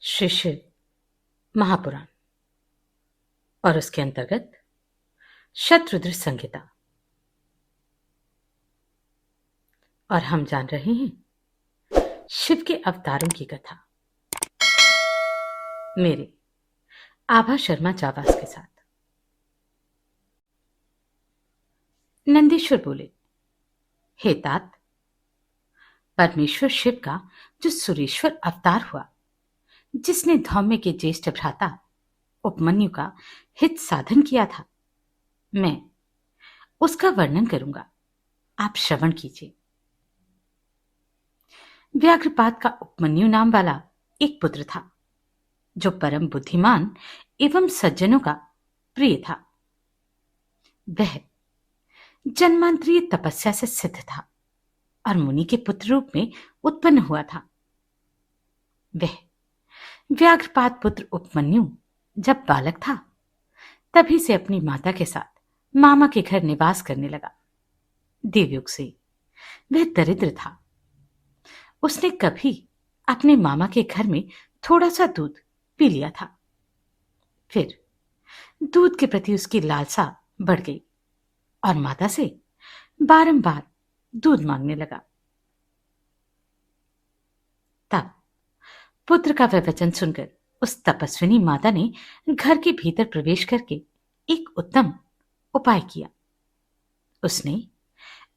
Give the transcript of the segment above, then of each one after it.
श्री शिव महापुराण और उसके अंतर्गत शत्रुद्र संहिता। और हम जान रहे हैं शिव के अवतारों की कथा मेरे आभा शर्मा जावास के साथ। नंदीश्वर बोले, हे तात, परमेश्वर शिव का जो सुरेश्वर अवतार हुआ, जिसने धौम्य के ज्येष्ठ भ्राता उपमन्यु का हित साधन किया था, मैं उसका वर्णन करूंगा, आप श्रवण कीजिए। व्याघ्रपात का उपमन्यु नाम वाला एक पुत्र था, जो परम बुद्धिमान एवं सज्जनों का प्रिय था। वह जन्मांतरीय तपस्या से सिद्ध था और मुनि के पुत्र रूप में उत्पन्न हुआ था। वह व्याघ्रपात पुत्र उपमन्यु जब बालक था, तभी से अपनी माता के साथ मामा के घर निवास करने लगा। देवयुग से वह दरिद्र था। उसने कभी अपने मामा के घर में थोड़ा सा दूध पी लिया था। फिर दूध के प्रति उसकी लालसा बढ़ गई और माता से बारंबार दूध मांगने लगा। तब पुत्र का वह वचन सुनकर उस तपस्विनी माता ने घर के भीतर प्रवेश करके एक उत्तम उपाय किया। उसने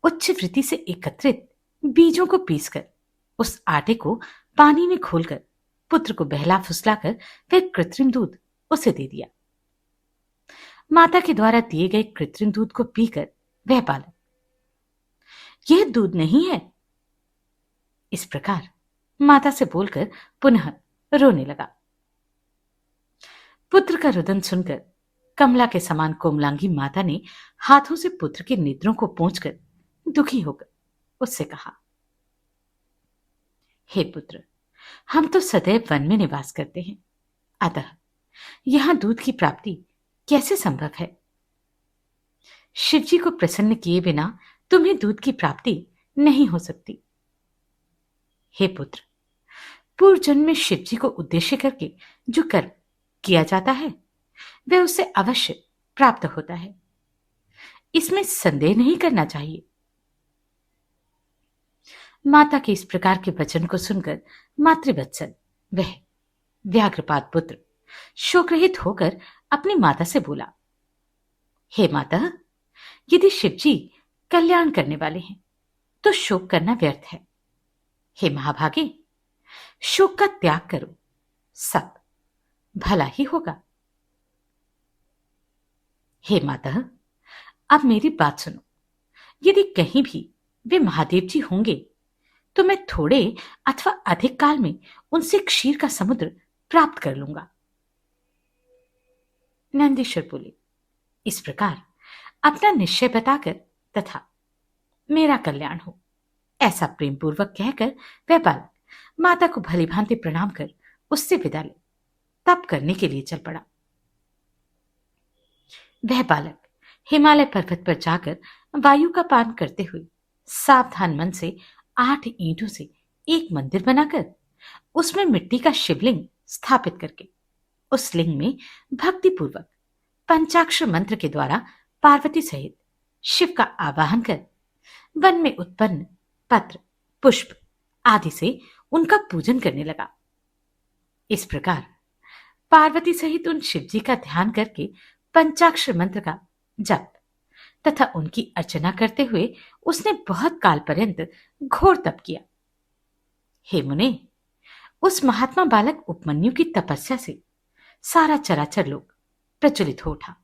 उच्च वृत्ति से एकत्रित बीजों को पीसकर उस आटे को पानी में घोलकर पुत्र को बहला फुसलाकर वह कृत्रिम दूध उसे दे दिया। माता के द्वारा दिए गए कृत्रिम दूध को पीकर वह बालक, यह दूध नहीं है, इस प्रकार माता से बोलकर पुनः रोने लगा। पुत्र का रुदन सुनकर कमला के समान कोमलांगी माता ने हाथों से पुत्र के नेत्रों को पोंछकर दुखी होकर उससे कहा, हे पुत्र, हम तो सदैव वन में निवास करते हैं, अतः यहां दूध की प्राप्ति कैसे संभव है? शिवजी को प्रसन्न किए बिना तुम्हें दूध की प्राप्ति नहीं हो सकती। हे पुत्र, पूर्व जन्म में शिवजी को उद्देश्य करके जो कर्म किया जाता है, वह उससे अवश्य प्राप्त होता है, इसमें संदेह नहीं करना चाहिए। माता के इस प्रकार के वचन को सुनकर मातृवत्सल वह व्याघ्रपात पुत्र शोकरहित होकर अपनी माता से बोला, हे माता, यदि शिवजी कल्याण करने वाले हैं तो शोक करना व्यर्थ है। हे महाभागे, शोक का त्याग करो, सब भला ही होगा। हे माता, अब मेरी बात सुनो। यदि कहीं भी वे महादेव जी होंगे तो मैं थोड़े अथवा अधिक काल में उनसे क्षीर का समुद्र प्राप्त कर लूंगा। नंदीश्वर बोले, इस प्रकार अपना निश्चय बताकर तथा मेरा कल्याण हो, ऐसा प्रेम पूर्वक कहकर वह बालक माता को भली भांति प्रणाम कर उससे विदा ले तप करने के लिए चल पड़ा। वह बालक हिमालय पर्वत पर जाकर वायु का पान करते हुए सावधान मन से 8 ईंटों से एक मंदिर बनाकर उसमें मिट्टी का शिवलिंग स्थापित करके उस लिंग में भक्तिपूर्वक पंचाक्षर मंत्र के द्वारा पार्वती सहित शिव का आवाहन कर वन में उत्पन्न पत्र, पुष्प आदि से उनका पूजन करने लगा। इस प्रकार पार्वती सहित उन शिवजी का ध्यान करके पंचाक्षर मंत्र का जप तथा उनकी अर्चना करते हुए उसने बहुत काल पर्यंत घोर तप किया। हे मुने, उस महात्मा बालक उपमन्यु की तपस्या से सारा चराचर लोक प्रचलित हो उठा।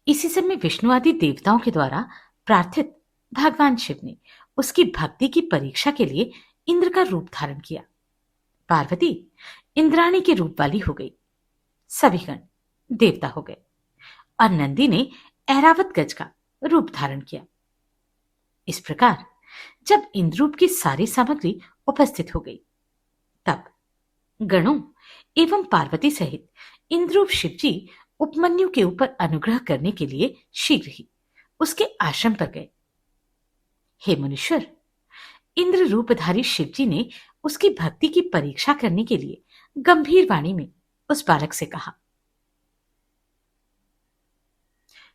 इसी समय विष्णु आदि देवताओं के द्वारा प्रार्थित भगवान शिव ने उसकी भक्ति की परीक्षा के लिए इंद्र का रूप धारण किया। पार्वती इंद्राणी के रूप वाली हो गई, सभी गण देवता हो गए और नंदी ने ऐरावत गज का रूप धारण किया। इस प्रकार जब इंद्रूप की सारी सामग्री उपस्थित हो गई, तब गणों एवं पार्वती सहित इंद्रूप शिवजी उपमन्यु के ऊपर अनुग्रह करने के लिए शीघ्र ही उसके आश्रम पर गए। हे मुनीश्वर, इंद्र रूपधारी शिवजी ने उसकी भक्ति की परीक्षा करने के लिए गंभीर वाणी में उस बालक से कहा,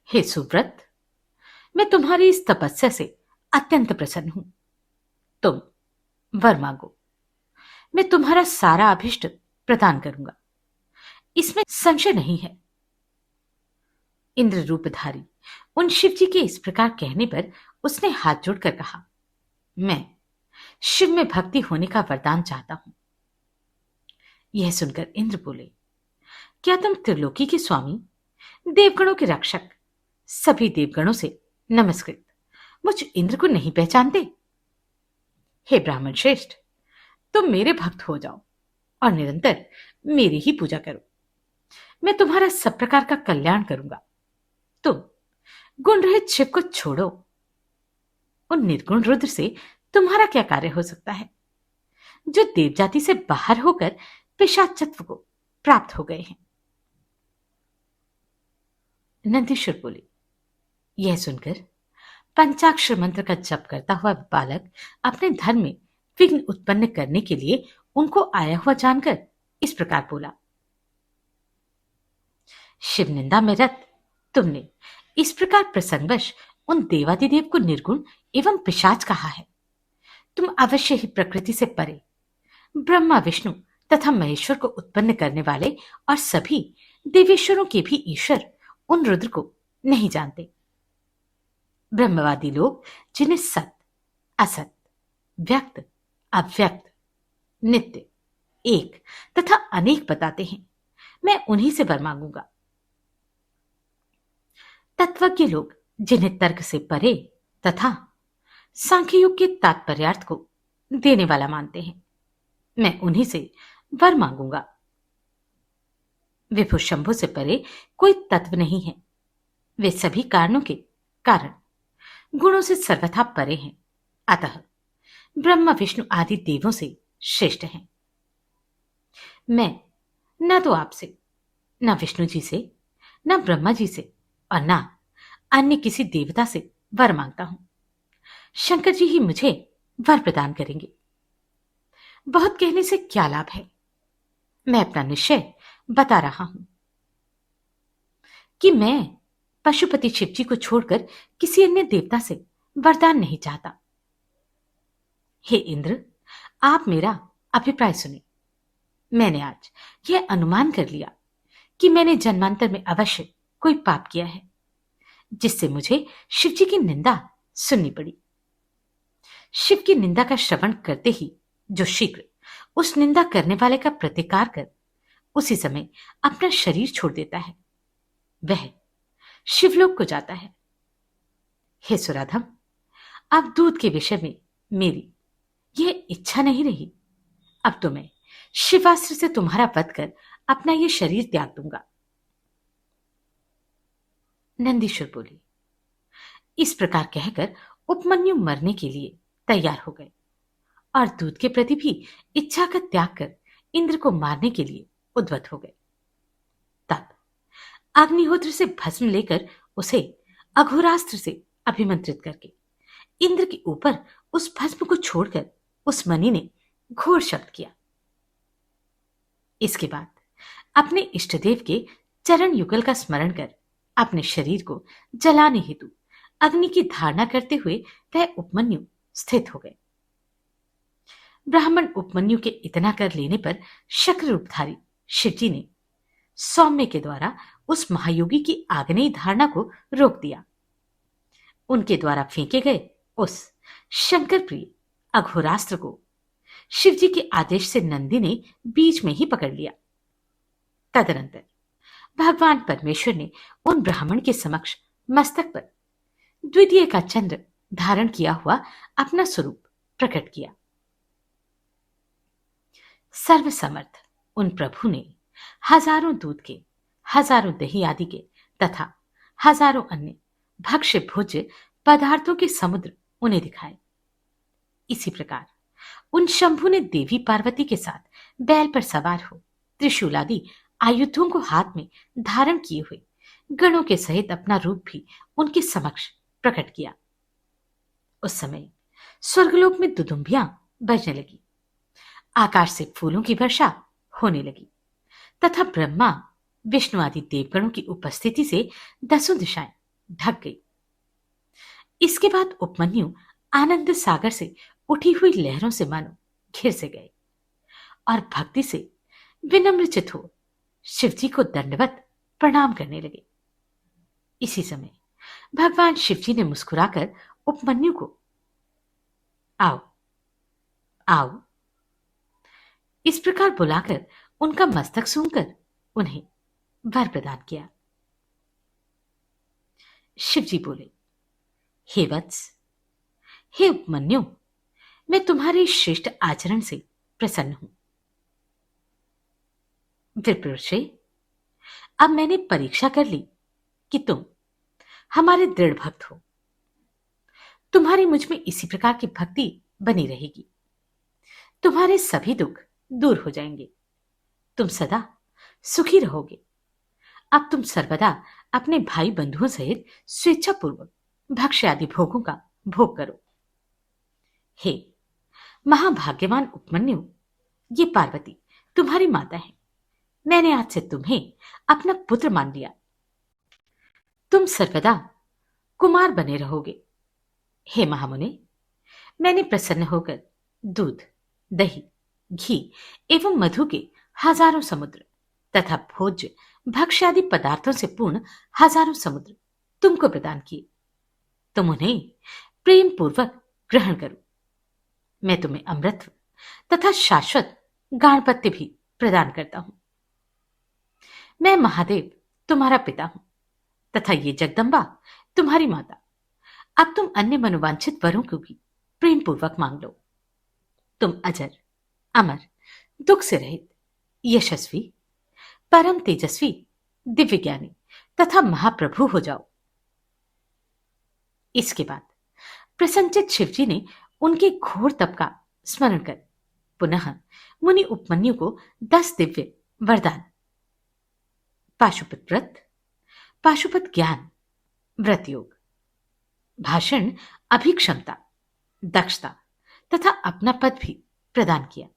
हे सुव्रत, मैं तुम्हारी इस तपस्या से अत्यंत प्रसन्न हूं। तुम वर मांगो, मैं तुम्हारा सारा अभिष्ट प्रदान करूंगा, इसमें संशय नहीं है। इंद्र रूपधारी उन शिवजी के इस प्रकार कहने पर उसने हाथ जोड़कर कहा, मैं शिव में भक्ति होने का वरदान चाहता हूं। यह सुनकर इंद्र बोले, क्या तुम त्रिलोकी के स्वामी, देवगणों के रक्षक, सभी देवगणों से नमस्कृत मुझ इंद्र को नहीं पहचानते? हे ब्राह्मण श्रेष्ठ, तुम मेरे भक्त हो जाओ और निरंतर मेरी ही पूजा करो। मैं तुम्हारा सब प्रकार का कल्याण करूंगा। तुम गुण रहित शिव को छोड़ो। उन निर्गुण रुद्र से तुम्हारा क्या कार्य हो सकता है, जो देवजाति से बाहर होकर पिशाचत्व को प्राप्त हो गए हैं? नंदीश्वर बोले, यह सुनकर पंचाक्षर मंत्र का जप करता हुआ बालक अपने धर्म में विघ्न उत्पन्न करने के लिए उनको आया हुआ जानकर इस प्रकार बोला, शिव निंदा में रत तुमने इस प्रकार प्रसंगवश उन देवादिदेव को निर्गुण एवं पिशाच कहा है। तुम अवश्य ही प्रकृति से परे ब्रह्मा, विष्णु तथा महेश्वर को उत्पन्न करने वाले और सभी देवेश्वरों के भी ईश्वर उन रुद्र को नहीं जानते। ब्रह्मवादी लोग जिन्हें सत, असत, व्यक्त, अव्यक्त, नित्य, एक तथा अनेक बताते हैं, मैं उन्हीं से वर मांगूंगा। तत्वज्ञ लोग जिन्हें तर्क से परे तथा सांख्य योग के तात्पर्यार्थ को देने वाला मानते हैं, मैं उन्हीं से वर मांगूंगा। विभु शंभु से परे कोई तत्व नहीं है। वे सभी कारणों के कारण, गुणों से सर्वथा परे हैं। अतः ब्रह्मा, विष्णु आदि देवों से श्रेष्ठ हैं। मैं न तो आपसे, न विष्णु जी से, न ब्रह्मा जी से और न अन्य किसी देवता से वर मांगता हूं। शंकर जी ही मुझे वर प्रदान करेंगे। बहुत कहने से क्या लाभ है। मैं अपना निश्चय बता रहा हूं कि मैं पशुपति शिव जी को छोड़कर किसी अन्य देवता से वरदान नहीं चाहता। हे इंद्र, आप मेरा अभिप्राय सुने। मैंने आज यह अनुमान कर लिया कि मैंने जन्मांतर में अवश्य कोई पाप किया है, जिससे मुझे शिव जी की निंदा सुननी पड़ी। शिव की निंदा का श्रवण करते ही जो शीघ्र उस निंदा करने वाले का प्रतिकार कर उसी समय अपना शरीर छोड़ देता है, वह शिवलोक को जाता है। हे सुराधम, अब दूध के विषय में मेरी यह इच्छा नहीं रही। अब तो मैं शिवास्त्र से तुम्हारा वध कर अपना यह शरीर त्याग दूंगा। नंदीश्वर बोली। इस प्रकार कहकर उपमन्यु मरने के लिए तैयार हो गए और दूध के प्रति भी इच्छा का त्याग कर इंद्र को मारने के लिए उद्वत हो गए। तब अग्निहोत्र से भस्म लेकर उसे अघोरास्त्र से अभिमंत्रित करके इंद्र के ऊपर उस भस्म को छोड़कर उस मणि ने घोर शब्द किया। इसके बाद अपने इष्टदेव के चरण युगल का स्मरण कर अपने शरीर को जलाने हेतु अग्नि की धारणा करते हुए वह उपमन्यु स्थित हो गए। ब्राह्मण उपमन्यु के इतना कर लेने पर शक्र रूपधारी शिवजी ने सौम्य के द्वारा उस महायोगी की आग्नेय धारणा को रोक दिया। उनके द्वारा फेंके गए उस शंकर प्रिय अघोरास्त्र को शिवजी के आदेश से नंदी ने बीच में ही पकड़ लिया। तदनंतर भगवान परमेश्वर ने उन ब्राह्मण के समक्ष मस्तक पर द्वितीय का चंद्र धारण किया हुआ अपना स्वरूप प्रकट किया। सर्वसमर्थ उन प्रभु ने हजारों दूध के, हजारों दही आदि के तथा हजारों अन्य भक्ष्य भोज्य पदार्थों के समुद्र उन्हें दिखाए। इसी प्रकार उन शंभु ने देवी पार्वती के साथ बैल पर सवार हो त्रिशूल आदि आयुधों को हाथ में धारण किए हुए गणों के सहित अपना रूप भी उनके समक्ष प्रकट किया। उस समय स्वर्गलोक में दुदुम्बियां बजने लगी, आकाश से फूलों की वर्षा होने लगी तथा ब्रह्मा विष्णु आदि देवगणों की उपस्थिति से दसों दिशाएं ढक गई। इसके बाद उपमन्यु आनंद सागर से उठी हुई लहरों से मानो घिर से गए और भक्ति से विनम्रचित हो शिवजी को दंडवत प्रणाम करने लगे। इसी समय भगवान शिवजी ने मुस्कुराकर उपमन्यु को आओ आओ इस प्रकार बुलाकर उनका मस्तक सूंघकर उन्हें वर प्रदान किया। शिवजी बोले, हे वत्स, हे उपमन्यु, मैं तुम्हारे श्रेष्ठ आचरण से प्रसन्न हूं। विप्रुषे, अब मैंने परीक्षा कर ली कि तुम हमारे दृढ़ भक्त हो। तुम्हारी मुझ में इसी प्रकार की भक्ति बनी रहेगी। तुम्हारे सभी दुख दूर हो जाएंगे। तुम सदा सुखी रहोगे। अब तुम सर्वदा अपने भाई बंधुओं सहित स्वेच्छापूर्वक भक्ष्य आदि भोगों का भोग करो। हे महाभाग्यवान उपमन्यु, ये पार्वती तुम्हारी माता है। मैंने आज से तुम्हें अपना पुत्र मान लिया। तुम सर्वदा कुमार बने रहोगे। हे महामुने, मैंने प्रसन्न होकर दूध, दही, घी एवं मधु के हजारों समुद्र तथा भोज्य भक्ष्यादि पदार्थों से पूर्ण हजारों समुद्र तुमको प्रदान किए। तुम उन्हें प्रेम पूर्वक ग्रहण करो। मैं तुम्हें अमृत तथा शाश्वत गाणपत्य भी प्रदान करता हूं। मैं महादेव तुम्हारा पिता हूं तथा ये जगदम्बा तुम्हारी माता। अब तुम अन्य मनोवांछित वरों को भी प्रेम पूर्वक मांग लो। तुम अजर, अमर, दुख से रहित, यशस्वी, परम तेजस्वी, दिव्य ज्ञानी तथा महाप्रभु हो जाओ। इसके बाद प्रसन्नचित शिवजी ने उनके घोर तप का स्मरण कर पुनः मुनि उपमन्यु को 10 दिव्य वरदान, पाशुपत व्रत, पाशुपत ज्ञान, व्रत योग, भाषण, अभिक्षमता, दक्षता तथा अपना पद भी प्रदान किया।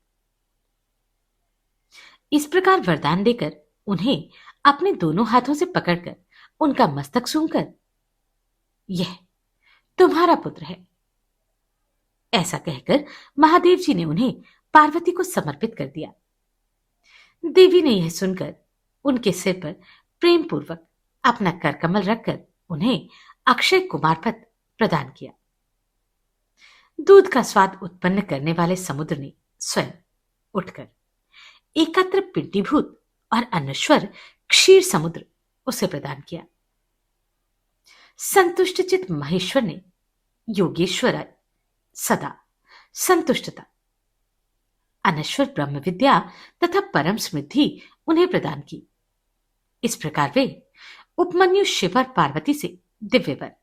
इस प्रकार वरदान देकर उन्हें अपने दोनों हाथों से पकड़कर उनका मस्तक सूंघकर, यह तुम्हारा पुत्र है, ऐसा कहकर महादेव जी ने उन्हें पार्वती को समर्पित कर दिया। देवी ने यह सुनकर उनके सिर पर प्रेम पूर्वक अपना करकमल रखकर उन्हें अक्षय कुमार पद प्रदान किया। दूध का स्वाद उत्पन्न करने वाले समुद्र ने स्वयं उठकर एकत्र पिंडीभूत और अनश्वर क्षीर समुद्र उसे प्रदान किया। संतुष्टचित महेश्वर ने योगेश्वर सदा संतुष्टता, अनश्वर ब्रह्म विद्या तथा परम समृद्धि उन्हें प्रदान की। इस प्रकार वे उपमन्यु शिव और पार्वती से दिव्य वर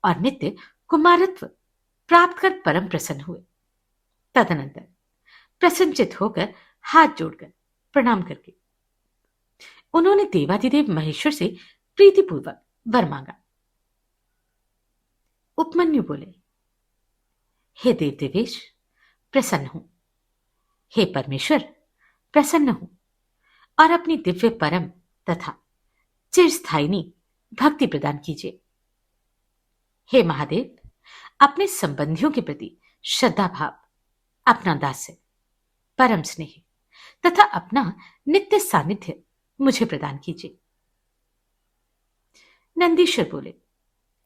और नित्य कुमारत्व प्राप्त कर परम प्रसन्न हुए। तदनंतर प्रसन्नचित होकर हाथ जोड़कर प्रणाम करके उन्होंने देवाधिदेव महेश्वर से प्रीतिपूर्वक वर मांगा। उपमन्यु बोले, हे देव देवेश, प्रसन्न हूं। हे परमेश्वर, प्रसन्न हूं और अपनी दिव्य परम तथा चिरस्थायिनी भक्ति प्रदान कीजिए। हे महादेव, अपने संबंधियों के प्रति श्रद्धा भाव, अपना दास्य, परम स्नेह तथा अपना नित्य सानिध्य मुझे प्रदान कीजिए। नंदीश्वर बोले,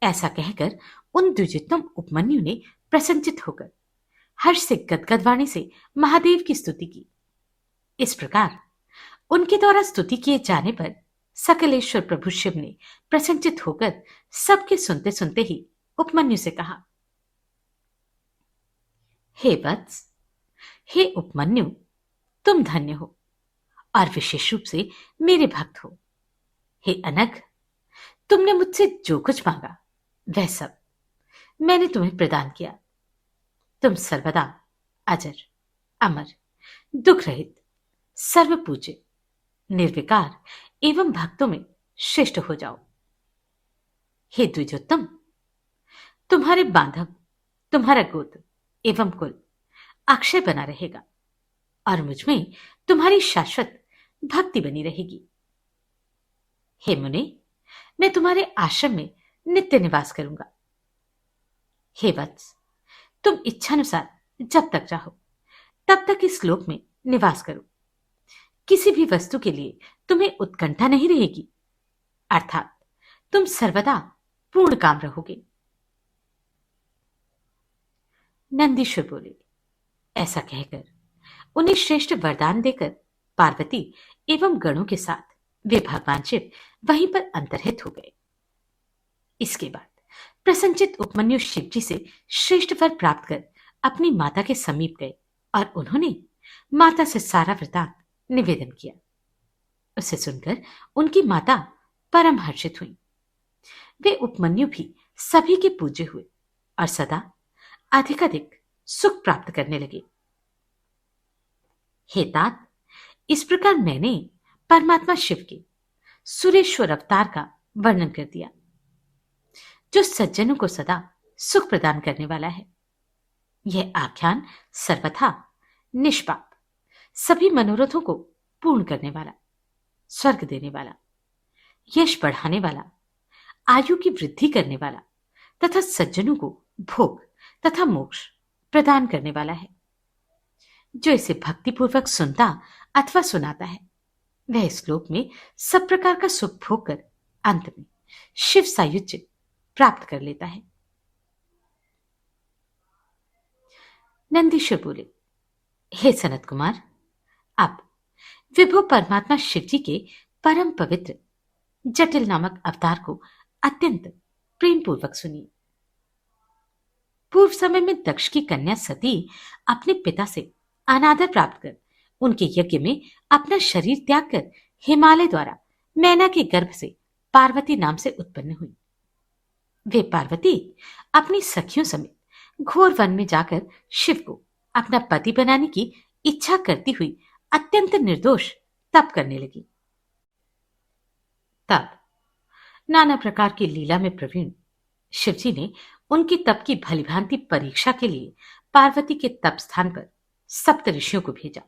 ऐसा कहकर उन द्विजोत्तम उपमन्यु ने प्रसन्नचित होकर हर्ष से गदगद वाणी से महादेव की स्तुति की। इस प्रकार उनके द्वारा स्तुति किए जाने पर सकलेश्वर प्रभु शिव ने प्रसन्नचित होकर सबके सुनते सुनते ही उपमन्यु से कहा, हे वत्स, हे उपमन्यु, तुम धन्य हो और विशेष रूप से मेरे भक्त हो। हे अनघ, तुमने मुझसे जो कुछ मांगा वह सब मैंने तुम्हें प्रदान किया। तुम सर्वदा अजर, अमर, दुख रहित, सर्वपूज्य, निर्विकार एवं भक्तों में श्रेष्ठ हो जाओ। हे द्विजोत्तम, तुम्हारे बांधव, तुम्हारा गोत्र एवं कुल अक्षय बना रहेगा और मुझमें तुम्हारी शाश्वत भक्ति बनी रहेगी। हे मुने, मैं तुम्हारे आश्रम में नित्य निवास करूंगा। हे वत्स, तुम इच्छानुसार जब तक चाहो तब तक इस लोक में निवास करो। किसी भी वस्तु के लिए तुम्हें उत्कंठा नहीं रहेगी, अर्थात तुम सर्वदा पूर्ण काम रहोगे। नंदीश्वर बोले। ऐसा कहकर उन्हें श्रेष्ठ वरदान देकर पार्वती एवं गणों के साथ वे भगवान शिव वहीं पर अंतर्हित हो गए। इसके बाद प्रसन्नचित उपमन्यु शिव जी से श्रेष्ठ वर प्राप्त कर अपनी माता के समीप गए और उन्होंने माता से सारा वृतांत निवेदन किया। उसे सुनकर उनकी माता परम हर्षित हुई। वे उपमन्यु भी सभी के पूज्य हुए और सदा अधिकाधिक सुख प्राप्त करने लगे। हे तात, इस प्रकार मैंने परमात्मा शिव के सुरेश्वर अवतार का वर्णन कर दिया, जो सज्जनों को सदा सुख प्रदान करने वाला है। यह आख्यान सर्वथा निष्पाप, सभी मनोरथों को पूर्ण करने वाला, स्वर्ग देने वाला, यश बढ़ाने वाला, आयु की वृद्धि करने वाला तथा सज्जनों को भोग तथा मोक्ष प्रदान करने वाला है। जो इसे भक्तिपूर्वक सुनता अथवा सुनाता है, वह इस श्लोक में सब प्रकार का सुख भोग कर अंत में शिव सायुज्य प्राप्त कर लेता है। नंदीश्वर बोले। हे सनत कुमार, अब विभु परमात्मा शिव जी के परम पवित्र जटिल नामक अवतार को अत्यंत प्रेम पूर्वक सुनिए। पूर्व समय में दक्ष की कन्या सती अपने पिता से अनादर प्राप्त कर उनके यज्ञ में अपना शरीर त्याग कर हिमालय द्वारा मैना के गर्भ से पार्वती नाम से उत्पन्न हुई। वे पार्वती अपनी सखियों समेत घोर वन में जाकर शिव को अपना पति बनाने की इच्छा करती हुई अत्यंत निर्दोष तप करने लगी। तब नाना प्रकार की लीला में प्रवीण शिवजी ने उनकी तप की भलीभांति परीक्षा के लिए पार्वती के तप स्थान पर सप्त ऋषियों को भेजा।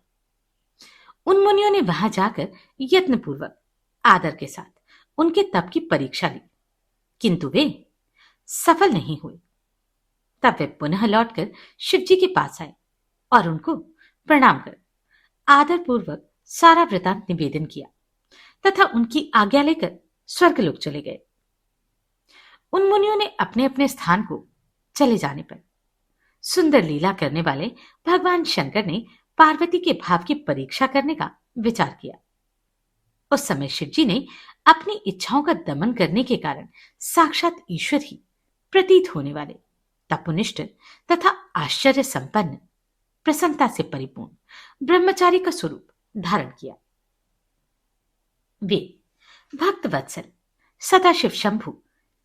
उन मुनियों ने वहां जाकर यत्नपूर्वक आदर के साथ उनके तप की परीक्षा ली, किंतु वे सफल नहीं हुए। तब वे पुनः लौटकर शिवजी के पास आए और उनको प्रणाम कर आदर पूर्वक सारा वृतांत निवेदन किया तथा उनकी आज्ञा लेकर स्वर्गलोक चले गए। उन मुनियों ने अपने अपने स्थान को चले जाने पर सुंदर लीला करने वाले भगवान शंकर ने पार्वती के भाव की परीक्षा करने का विचार किया। उस समय शिवजी ने अपनी इच्छाओं का दमन करने के कारण साक्षात ईश्वर ही प्रतीत होने वाले तपोनिष्ठ तथा आश्चर्य संपन्न, प्रसन्नता से परिपूर्ण ब्रह्मचारी का स्वरूप धारण किया। वे भक्त वत्सल सदाशिव शंभु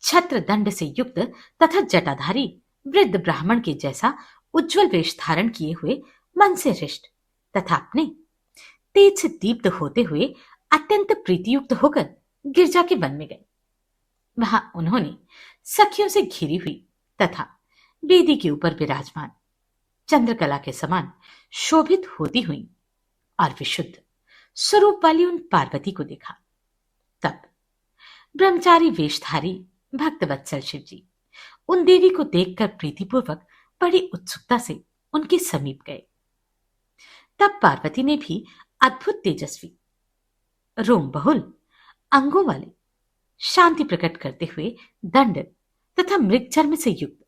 छत्र दंड से युक्त तथा जटाधारी वृद्ध ब्राह्मण के जैसा उज्जवल वेश धारण किए हुए मन से हृष्ट तथा अपने तेज से दीप्त होते हुए अत्यंत प्रीतियुक्त होकर गिरजा के वन में गए। वहां उन्होंने सखियों से घिरी हुई तथा वेदी के ऊपर विराजमान चंद्रकला के समान शोभित होती हुई और विशुद्ध स्वरूप वाली उन पार्वती को देखा। तब ब्रह्मचारी वेशधारी भक्त वत्सल शिव जी उन देवी को देखकर प्रीतिपूर्वक बड़ी उत्सुकता से उनके समीप गए। तब पार्वती ने भी अद्भुत तेजस्वी, रोम बहुल अंगों वाले, शांति प्रकट करते हुए दंड तथा मृग चर्म से युक्त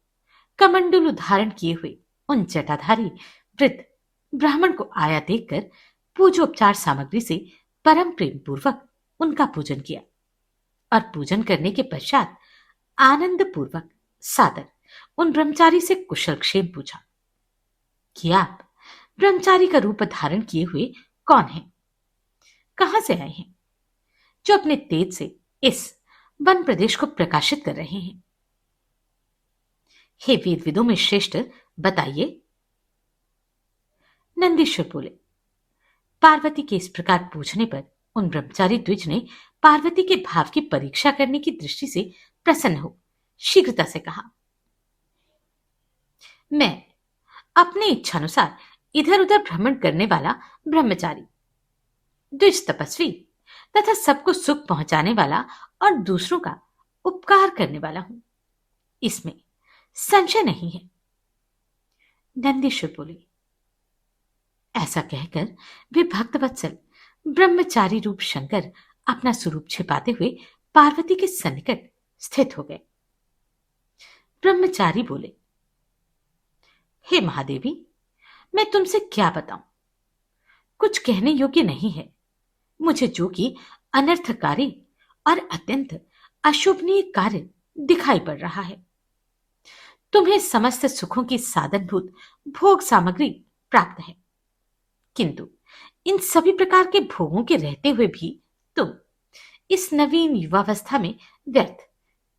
कमंडलु धारण किए हुए उन जटाधारी वृद्ध ब्राह्मण को आया देखकर पूजोपचार सामग्री से परम प्रेम पूर्वक उनका पूजन किया और पूजन करने के पश्चात आनंद पूर्वक सादर उन ब्रह्मचारी से कुशल क्षेम पूछा कि आप ब्रह्मचारी का रूप धारण किए हुए कौन हैं, कहां से आए हैं, जो अपने तेज से इस वन प्रदेश को प्रकाशित कर रहे हैं। हे वेद विदों में श्रेष्ठ, बताइए। नंदीश्वर बोले। पार्वती के इस प्रकार पूछने पर उन ब्रह्मचारी द्विज ने पार्वती के भाव की परीक्षा करने की दृष्टि से प्रसन्न हो शीघ्रता से कहा, मैं अपने इच्छानुसार इधर उधर भ्रमण करने वाला ब्रह्मचारी, द्विज तपस्वी तथा सबको सुख पहुंचाने वाला और दूसरों का उपकार करने वाला हूं, इसमें संशय नहीं है। नंदीश्वर बोले। ऐसा कहकर वे भक्तवत्सल ब्रह्मचारी रूप शंकर अपना स्वरूप छिपाते हुए पार्वती के सन्निकट स्थित हो गए। ब्रह्मचारी बोले, हे महादेवी, मैं तुमसे क्या बताऊं, कुछ कहने योग्य नहीं है। मुझे जो कि अनर्थकारी और अत्यंत अशोभनीय कार्य दिखाई पड़ रहा है। तुम्हें समस्त सुखों की साधनभूत भोग सामग्री प्राप्त है, किंतु इन सभी प्रकार के भोगों के रहते हुए भी तुम इस नवीन युवावस्था में व्यर्थ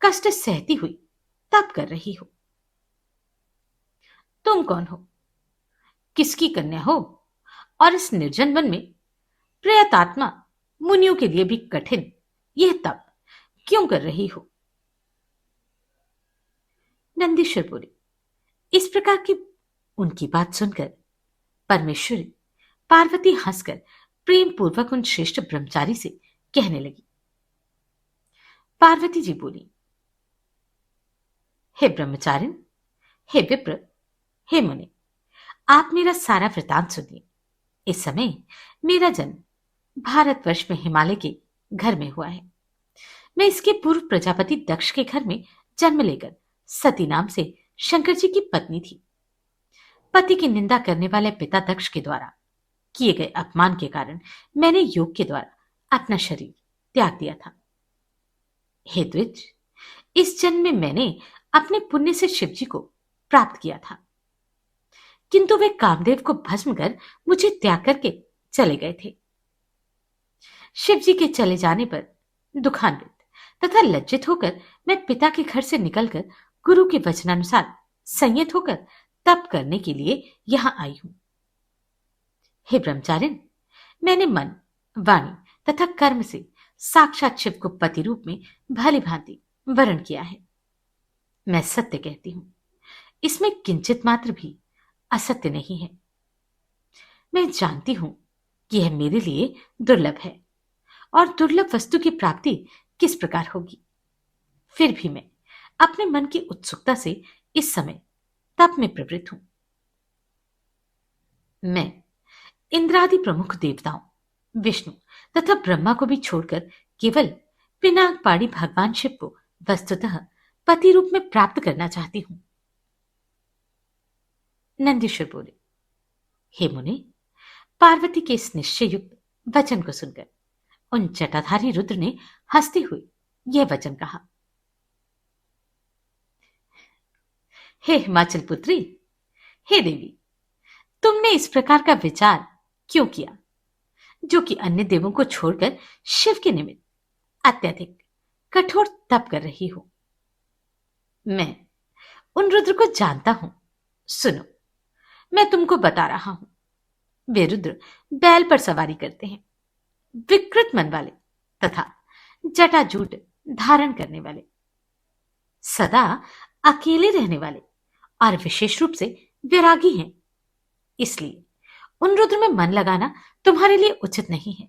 कष्ट सहती हुई तप कर रही हो। तुम कौन हो, किसकी कन्या हो, और इस निर्जन वन में प्रयतात्मा मुनियों के लिए भी कठिन यह तप क्यों कर रही हो? नंदीश्वर बोले। इस प्रकार की उनकी बात सुनकर परमेश्वरी पार्वती हंसकर प्रेम पूर्वक उन श्रेष्ठ ब्रह्मचारी से कहने लगी। पार्वती जी बोली, हे ब्रह्मचारिण, हे विप्र, हे मुनि, आप मेरा सारा वृतांत सुनिए। इस समय मेरा जन्म भारतवर्ष में हिमालय के घर में हुआ है। मैं इसके पूर्व प्रजापति दक्ष के घर में जन्म लेकर सती नाम से शंकर जी की पत्नी थी। पति की निंदा करने वाले पिता दक्ष के द्वारा किए गए अपमान के कारण मैंने योग के द्वारा अपना शरीर त्याग दिया था। हे द्विज, इस जन्म में मैंने अपने पुण्य से शिव जी को प्राप्त किया था, किंतु वे कामदेव को भस्म कर मुझे त्याग करके चले गए थे। शिव जी के चले जाने पर दुखान्वित तथा लज्जित होकर मैं पिता के घर से निकलकर गुरु के वचनानुसार संयत होकर तप करने के लिए यहां आई हूं। हे ब्रह्मचारिण, मैंने मन, वाणी तथा कर्म से साक्षात शिव को पति रूप में भली भांति वर्ण किया है। मैं सत्य कहती हूं, इसमें किंचित मात्र भी असत्य नहीं है। मैं जानती हूं कि यह मेरे लिए दुर्लभ है और दुर्लभ वस्तु की प्राप्ति किस प्रकार होगी। फिर भी मैं अपने मन की उत्सुकता से इस समय तप में प्रवृत्त हूं। मैं इंद्रादि प्रमुख देवताओं, विष्णु तथा ब्रह्मा को भी छोड़कर केवल पिनाक पाड़ी भगवान शिव को वस्तुतः पति रूप में प्राप्त करना चाहती हूं। नंदीश्वर बोले, हे मुनि, पार्वती के इस निश्चय युक्त वचन को सुनकर उन जटाधारी रुद्र ने हंसते हुए यह वचन कहा। हे हिमाचल पुत्री, हे देवी, तुमने इस प्रकार का विचार क्यों किया, जो कि अन्य देवों को छोड़कर शिव के निमित्त अत्यधिक कठोर तप कर रही हो? मैं उन रुद्र को जानता हूं। सुनो, मैं तुमको बता रहा हूं। वे रुद्र बैल पर सवारी करते हैं, विकृत मन वाले तथा जटाजूट धारण करने वाले, सदा अकेले रहने वाले और विशेष रूप से वैरागी हैं। इसलिए उन रुद्र में मन लगाना तुम्हारे लिए उचित नहीं है।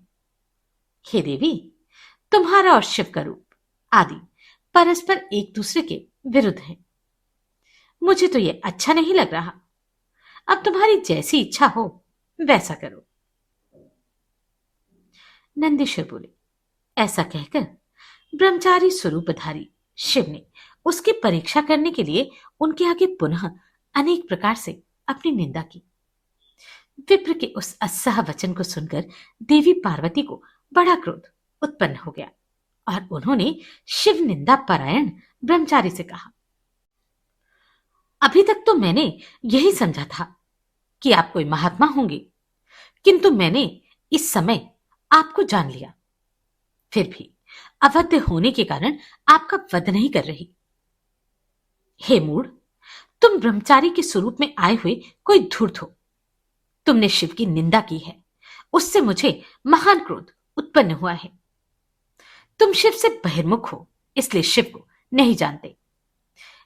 हे देवी, तुम्हारा और शिव का रूप आदि परस्पर एक दूसरे के विरुद्ध है। मुझे तो यह अच्छा नहीं लग रहा। अब तुम्हारी जैसी इच्छा हो वैसा करो। नंदीश्वर बोले। ऐसा कहकर ब्रह्मचारी स्वरूपधारी शिव ने उसकी परीक्षा करने के लिए उनके आगे पुनः अनेक प्रकार से अपनी निंदा की। विप्र के उस असह वचन को सुनकर देवी पार्वती को बड़ा क्रोध उत्पन्न हो गया और उन्होंने शिव निंदा परायण ब्रह्मचारी से कहा, अभी तक तो मैंने यही समझा था कि आप कोई महात्मा होंगे, किंतु मैंने इस समय आपको जान लिया। फिर भी अवध्य होने के कारण आपका वध नहीं कर रही। हे मूढ़, तुम ब्रह्मचारी के स्वरूप में आए हुए कोई धूर्त हो। तुमने शिव की निंदा की है, उससे मुझे महान क्रोध उत्पन्न हुआ है। तुम शिव से बहिर्मुख हो, इसलिए शिव को नहीं जानते।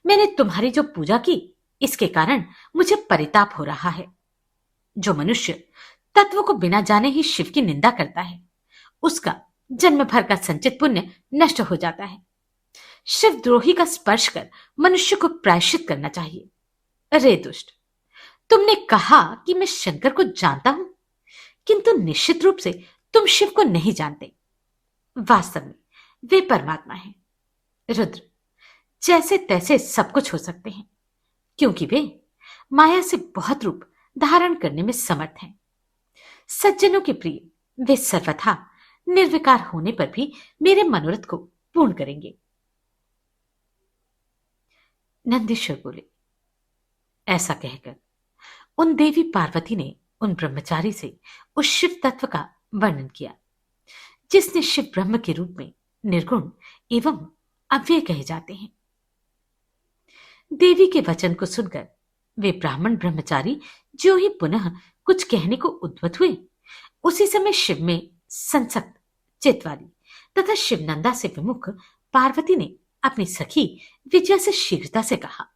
मैंने तुम्हारी जो पूजा की इसके कारण मुझे परिताप हो रहा है। जो मनुष्य तत्व को बिना जाने ही शिव की निंदा करता है, उसका जन्म भर का संचित पुण्य नष्ट हो जाता है। शिवद्रोही का स्पर्श कर मनुष्य को प्रायश्चित करना चाहिए। अरे दुष्ट, तुमने कहा कि मैं शंकर को जानता हूं, किंतु निश्चित रूप से तुम शिव को नहीं जानते। वास्तव में वे परमात्मा हैं। रुद्र, जैसे तैसे सब कुछ हो सकते हैं, क्योंकि वे माया से बहुत रूप धारण करने में समर्थ हैं। सज्जनों के प्रिय, वे सर्वथा निर्विकार होने पर भी मेरे मनोरथ को पूर्ण करेंगे। नंदीश्वर बोले। ऐसा कहकर उन देवी पार्वती ने उन ब्रह्मचारी से उस शिव तत्व का वर्णन किया, जिसने शिव ब्रह्म के रूप में निर्गुण एवं अव्यय कहे जाते हैं। देवी के वचन को सुनकर वे ब्राह्मण ब्रह्मचारी जो ही पुनः कुछ कहने को उद्वत हुए, उसी समय शिव में संसक्त चित्त वाली तथा शिवनंदा से विमुख पार्वती ने अपनी सखी विजया से शीघ्रता से कहा,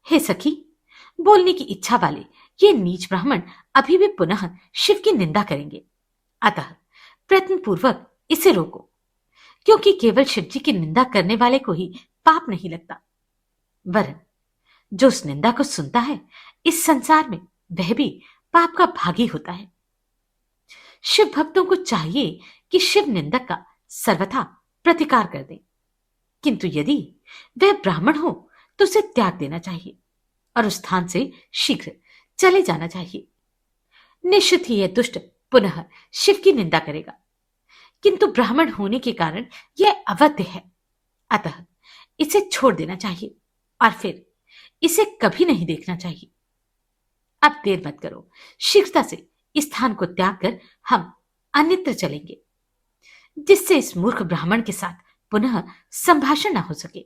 हे सखी, बोलने की इच्छा वाले ये नीच ब्राह्मण अभी भी पुनः शिव की निंदा करेंगे, अतः प्रयत्न पूर्वक इसे रोको, क्योंकि केवल शिव जी की निंदा करने वाले को ही पाप नहीं लगता, वरन जो उस निंदा को सुनता है इस संसार में वह भी पाप का भागी होता है। शिव भक्तों को चाहिए कि शिव निंदक का सर्वथा प्रतिकार कर दें, किंतु यदि वह ब्राह्मण हो तो उसे त्याग देना चाहिए और उस स्थान से शीघ्र चले जाना चाहिए। निश्चित ही यह दुष्ट पुनः शिव की निंदा करेगा, किंतु ब्राह्मण होने के कारण यह अवध्य है, अतः इसे छोड़ देना चाहिए और फिर इसे कभी नहीं देखना चाहिए। अब देर मत करो, शीघ्रता से इस स्थान को त्याग कर हम अन्यत्र चलेंगे, जिससे इस मूर्ख ब्राह्मण के साथ पुनः संभाषण न हो सके।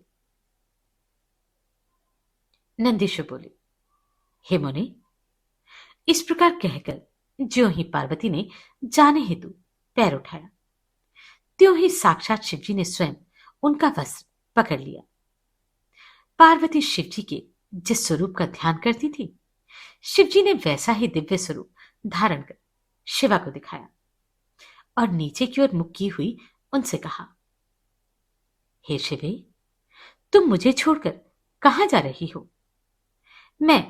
नंदीश्वर बोले, हे मुनि, इस प्रकार कहकर ज्यों ही पार्वती ने जाने हेतु पैर उठाया, त्यों ही साक्षात शिवजी ने स्वयं उनका वस्त्र पकड़ लिया। पार्वती शिवजी के जिस स्वरूप का ध्यान करती थी, शिवजी ने वैसा ही दिव्य स्वरूप धारण कर शिवा को दिखाया और नीचे की ओर मुख की हुई उनसे कहा, हे शिवे, तुम मुझे छोड़कर कहां जा रही हो? मैं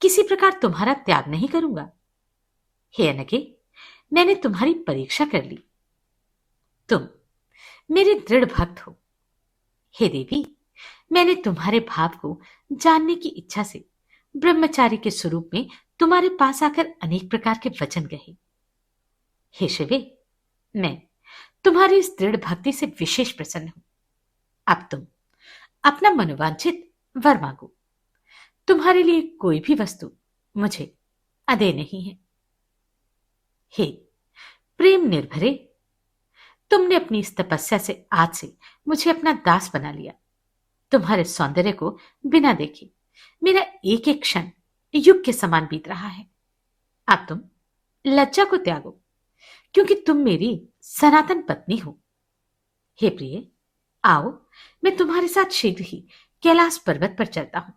किसी प्रकार तुम्हारा त्याग नहीं करूंगा। हे अनके, मैंने तुम्हारी परीक्षा कर ली, तुम मेरे दृढ़ भक्त हो। हे देवी, मैंने तुम्हारे भाव को जानने की इच्छा से ब्रह्मचारी के स्वरूप में तुम्हारे पास आकर अनेक प्रकार के वचन कहे। हे शिवे, मैं तुम्हारी इस दृढ़ भक्ति से विशेष प्रसन्न हूं। अब तुम अपना मनोवांछित वर मांगो। तुम्हारे लिए कोई भी वस्तु मुझे अदेय नहीं है। हे प्रेम निर्भरे, तुमने अपनी इस तपस्या से आज से मुझे अपना दास बना लिया। तुम्हारे सौंदर्य को बिना देखे मेरा एक एक क्षण युग के समान बीत रहा है। अब तुम लज्जा को त्यागो, क्योंकि तुम मेरी सनातन पत्नी हो। हे प्रिय, आओ, मैं तुम्हारे साथ शीघ्र ही कैलाश पर्वत पर चलता हूं।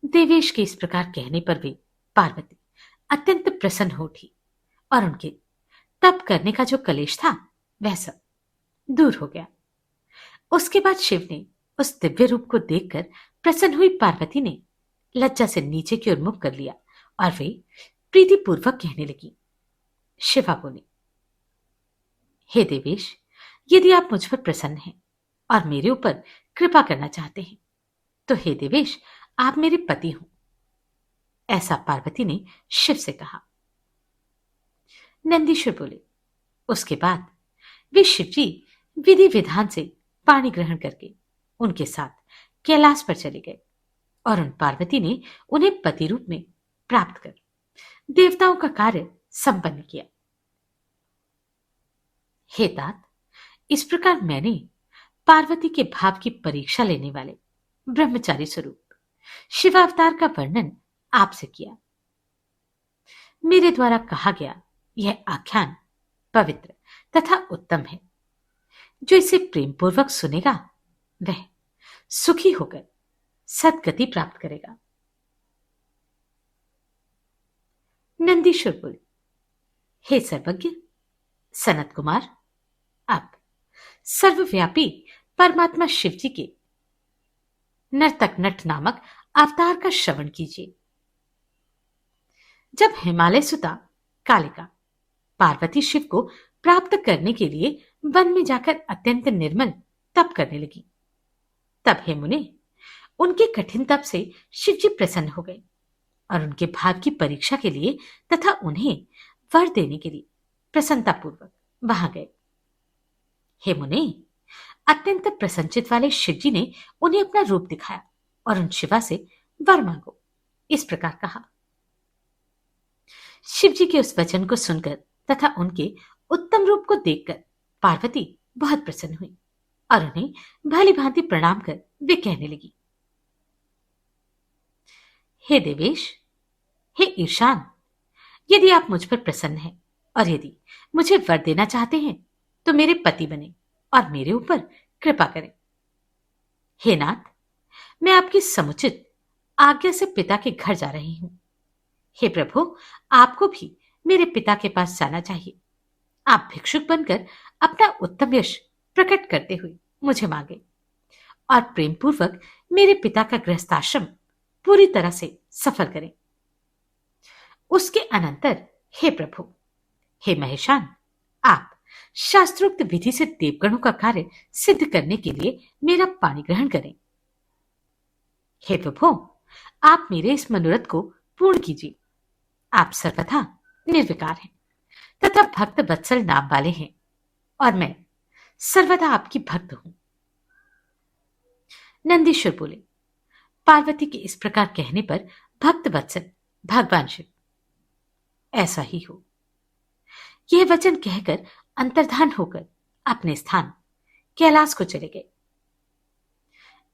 देवेश के इस प्रकार कहने पर भी पार्वती अत्यंत प्रसन्न हो उठी और उनके तप करने का जो कलेश था वह सब दूर हो गया। उसके बाद शिव ने उस दिव्य रूप को देखकर प्रसन्न हुई पार्वती ने लज्जा से नीचे की ओर मुख कर लिया और वे प्रीतिपूर्वक कहने लगी। शिवा बोली, हे देवेश, यदि आप मुझ पर प्रसन्न हैं और मेरे ऊपर कृपा करना चाहते हैं तो हे देवेश, आप मेरे पति हो। ऐसा पार्वती ने शिव से कहा। नंदीश्वर बोले, उसके बाद वे शिवजी विधि विधान से पानी ग्रहण करके उनके साथ कैलाश पर चले गए और उन पार्वती ने उन्हें पति रूप में प्राप्त कर देवताओं का कार्य संपन्न किया। हे तात, इस प्रकार मैंने पार्वती के भाव की परीक्षा लेने वाले ब्रह्मचारी स्वरूप शिवावतार का वर्णन आपसे किया। मेरे द्वारा कहा गया यह आख्यान पवित्र तथा उत्तम है। जो इसे प्रेम पूर्वक सुनेगा वह सुखी होकर सदगति प्राप्त करेगा। नंदीश्वर बोले, हे सर्वज्ञ सनत कुमार, आप सर्वव्यापी परमात्मा शिव जी के नर्तक नट नामक अवतार का श्रवण कीजिए। जब हिमालय सुता कालिका पार्वती शिव को प्राप्त करने के लिए वन में जाकर अत्यंत निर्मल तप करने लगी, तब हे मुने उनके कठिन तप से शिव जी प्रसन्न हो गए और उनके भाव की परीक्षा के लिए तथा उन्हें वर देने के लिए प्रसन्नतापूर्वक वहां गए। हे मुने, अत्यंत प्रसन्नचित वाले शिव जी ने उन्हें अपना रूप दिखाया और उन शिवा से वर मांगो इस प्रकार कहा। शिव जी के उस वचन को सुनकर तथा उनके उत्तम रूप को देखकर पार्वती बहुत प्रसन्न हुई और उन्हें भली भांति प्रणाम कर वे कहने लगी, हे देवेश, हे ईशान, यदि आप मुझ पर प्रसन्न हैं और यदि मुझे वर देना चाहते हैं तो मेरे पति बने और मेरे ऊपर कृपा करें। हे नाथ, मैं आपकी समुचित आज्ञा से पिता के घर जा रही हूं। हे प्रभु, आपको भी मेरे पिता के पास जाना चाहिए। आप भिक्षुक बनकर अपना उत्तम यश प्रकट करते हुए मुझे मांगे और प्रेम पूर्वक मेरे पिता का गृहस्थाश्रम पूरी तरह से सफल करें। उसके अनंतर हे प्रभु, हे महेशान, आप शास्त्रोक्त विधि से देवगणों का कार्य सिद्ध करने के लिए मेरा पाणी ग्रहण करें। हे प्रभु, आप मेरे इस मनोरथ को पूर्ण कीजिए। आप सर्वथा निर्विकार हैं तथा भक्त वत्सल नाम वाले हैं और मैं सर्वदा आपकी भक्त हूं। नंदीश्वर बोले, पार्वती के इस प्रकार कहने पर भक्त वत्सल भगवान शिव, ऐसा ही हो। यह वचन कहकर अंतर्धान होकर अपने स्थान कैलाश को चले गए।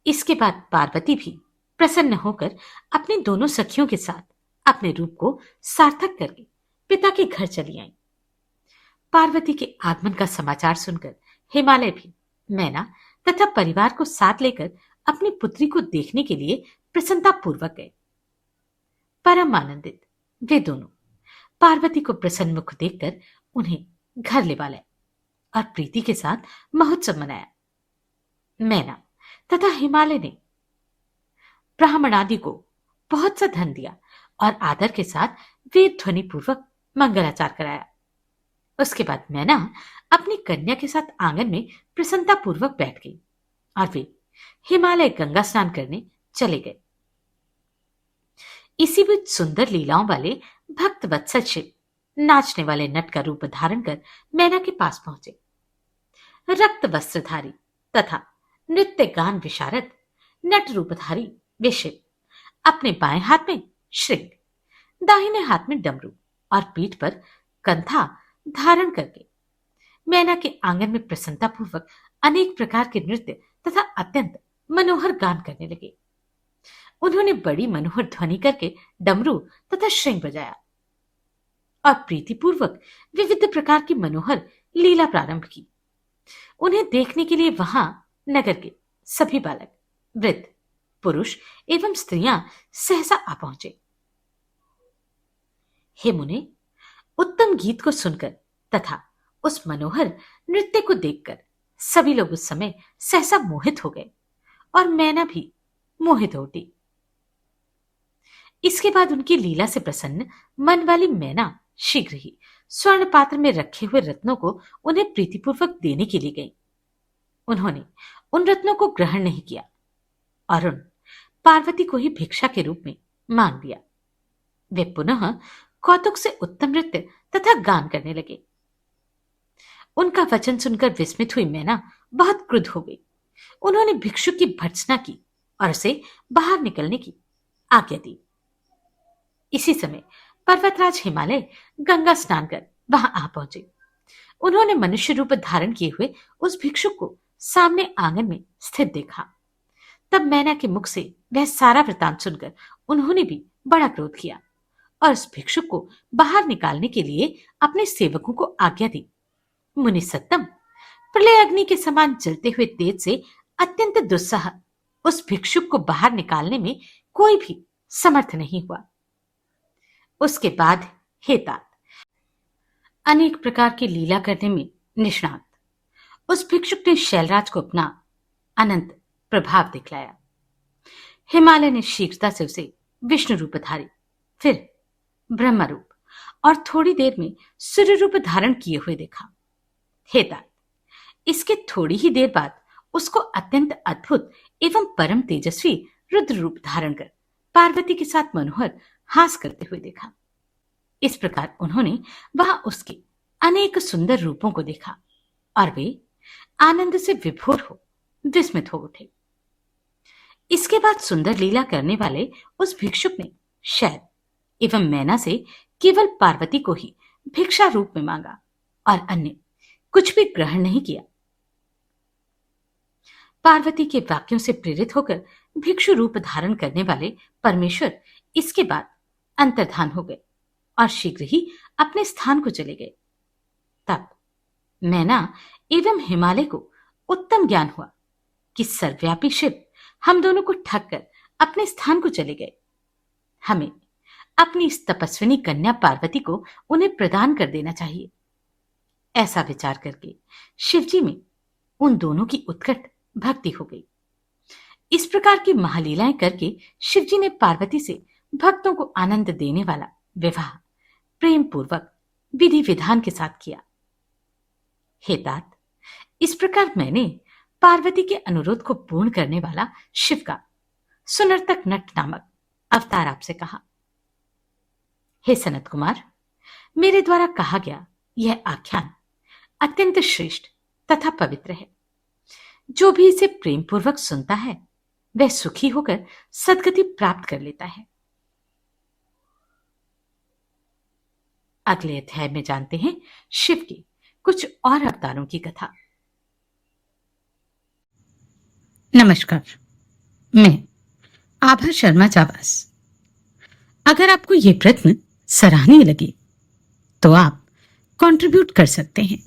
इसके बाद पार्वती भी प्रसन्न होकर अपनी दोनों सखियों के साथ अपने रूप को सार्थक करके पिता के घर चली आई। पार्वती के आगमन का समाचार सुनकर हिमालय भी मैना तथा परिवार को साथ लेकर अपनी पुत्री को देखने के लिए प्रसन्नतापूर्वक गए। परम आनंदित वे दोनों पार्वती को प्रसन्न मुख देखकर उन्हें घर ले लाए और प्रीति के साथ महोत्सव मनाया। मैना तथा हिमालय ने ब्राह्मणादि को बहुत सा धन दिया और आदर के साथ वेद ध्वनि पूर्वक मंगलाचार कराया। उसके बाद मैना अपनी कन्या के साथ आंगन में प्रसन्नता पूर्वक बैठ गई और वे हिमालय गंगा स्नान करने चले गए। इसी बीच सुंदर लीलाओं वाले भक्त वत्सल शिव नाचने वाले नट का रूप धारण कर मैना के पास पहुंचे। रक्त वस्त्रधारी तथा नृत्य गान विशारद नट रूपधारी वे शिव अपने बाएं हाथ में श्रृंग, दाहिने हाथ में डमरू और पीठ पर कंथा धारण करके मैना के आंगन में प्रसन्नतापूर्वक अनेक प्रकार के नृत्य तथा अत्यंत मनोहर गान करने लगे। उन्होंने बड़ी मनोहर ध्वनि करके डमरू तथा श्रृंग बजाया और प्रीतिपूर्वक विविध प्रकार की मनोहर लीला प्रारंभ की। उन्हें देखने के लिए वहां नगर के सभी बालक, वृद्ध, पुरुष एवं स्त्रियां सहसा आ पहुंचे। हे मुने, उत्तम गीत को सुनकर तथा उस मनोहर नृत्य को देखकर सभी लोग उस समय सहसा मोहित हो गए और मैना भी मोहित हो उठी। इसके बाद उनकी लीला से प्रसन्न मन वाली मैना शीघ्र ही स्वर्ण पात्र में रखे हुए रत्नों को उन्हें प्रीतिपूर्वक देने के लिए गई। उन्होंने उन रत्नों को ग्रहण नहीं किया और उन पार्वती को ही भिक्षा के रूप में मांग लिया। वे पुनः कौतुक से उत्तम नृत्य तथा गान करने लगे। उनका वचन सुनकर विस्मित हुई मैना बहुत क्रुद्ध हो गई। उन्होंने भिक्षु की भर्त्सना की और उसे बाहर निकलने की आज्ञा दी। इसी समय पर्वतराज हिमालय गंगा स्नान कर वहां आ पहुंचे। उन्होंने मनुष्य रूप धारण किए हुए उस भिक्षुक को सामने आंगन में स्थित देखा। तब मैना के मुख से वह सारा वृतांत सुनकर उन्होंने भी बड़ा क्रोध किया और उस भिक्षुक को बाहर निकालने के लिए अपने सेवकों को आज्ञा दी। मुनि सत्तम, प्रलय अग्नि के समान जलते हुए तेज से अत्यंत दुस्साह उस भिक्षुक को बाहर निकालने में कोई भी समर्थ नहीं हुआ। उसके बाद हेतात, अनेक प्रकार की लीला करने में निष्णात, उस भिक्षुक ने शैलराज को अपना अनंत प्रभाव दिखलाया। हिमालय ने शीघ्रता से उसे विष्णु रूप धारी, फिर ब्रह्म रूप और थोड़ी देर में सूर्य रूप धारण किए हुए देखा। हेतात, इसके थोड़ी ही देर बाद उसको अत्यंत अद्भुत एवं परम तेजस्वी रुद्र रूप धारण कर पार्वती के साथ मनोहर हास करते हुए देखा। इस प्रकार उन्होंने वहां उसके अनेक सुंदर रूपों को देखा और वे आनंद से विभोर हो विस्मित हो उठे। इसके बाद सुंदर लीला करने वाले उस भिक्षुक ने शैल एवं मैना से केवल पार्वती को ही भिक्षा रूप में मांगा और अन्य कुछ भी ग्रहण नहीं किया। पार्वती के वाक्यों से प्रेरित होकर भिक्षु रूप धारण करने वाले परमेश्वर इसके बाद अंतर्धान हो गए और शीघ्र ही अपने स्थान को चले गए। तब मैना एवं हिमालय को उत्तम ज्ञान हुआ कि सर्वव्यापी शिव हम दोनों को ठग कर अपने स्थान को चले गए। हमें अपनी इस तपस्विनी कन्या पार्वती को उन्हें प्रदान कर देना चाहिए। ऐसा विचार करके शिवजी में उन दोनों की उत्कट भक्ति हो गई। इस प्रकार की महालीलाएं करके शिवजी ने पार्वती से भक्तों को आनंद देने वाला विवाह प्रेम पूर्वक विधि विधान के साथ किया। हेतात, इस प्रकार मैंने पार्वती के अनुरोध को पूर्ण करने वाला शिव का सुनर्तक नट नामक अवतार आपसे कहा। हे सनत कुमार, मेरे द्वारा कहा गया यह आख्यान अत्यंत श्रेष्ठ तथा पवित्र है। जो भी इसे प्रेम पूर्वक सुनता है वह सुखी होकर सद्गति प्राप्त कर लेता है। अगले अध्याय में जानते हैं शिव के कुछ और अवतारों की कथा। नमस्कार, मैं आभा शर्मा जाबाज। अगर आपको ये प्रश्न सराहनीय लगे तो आप कंट्रीब्यूट कर सकते हैं।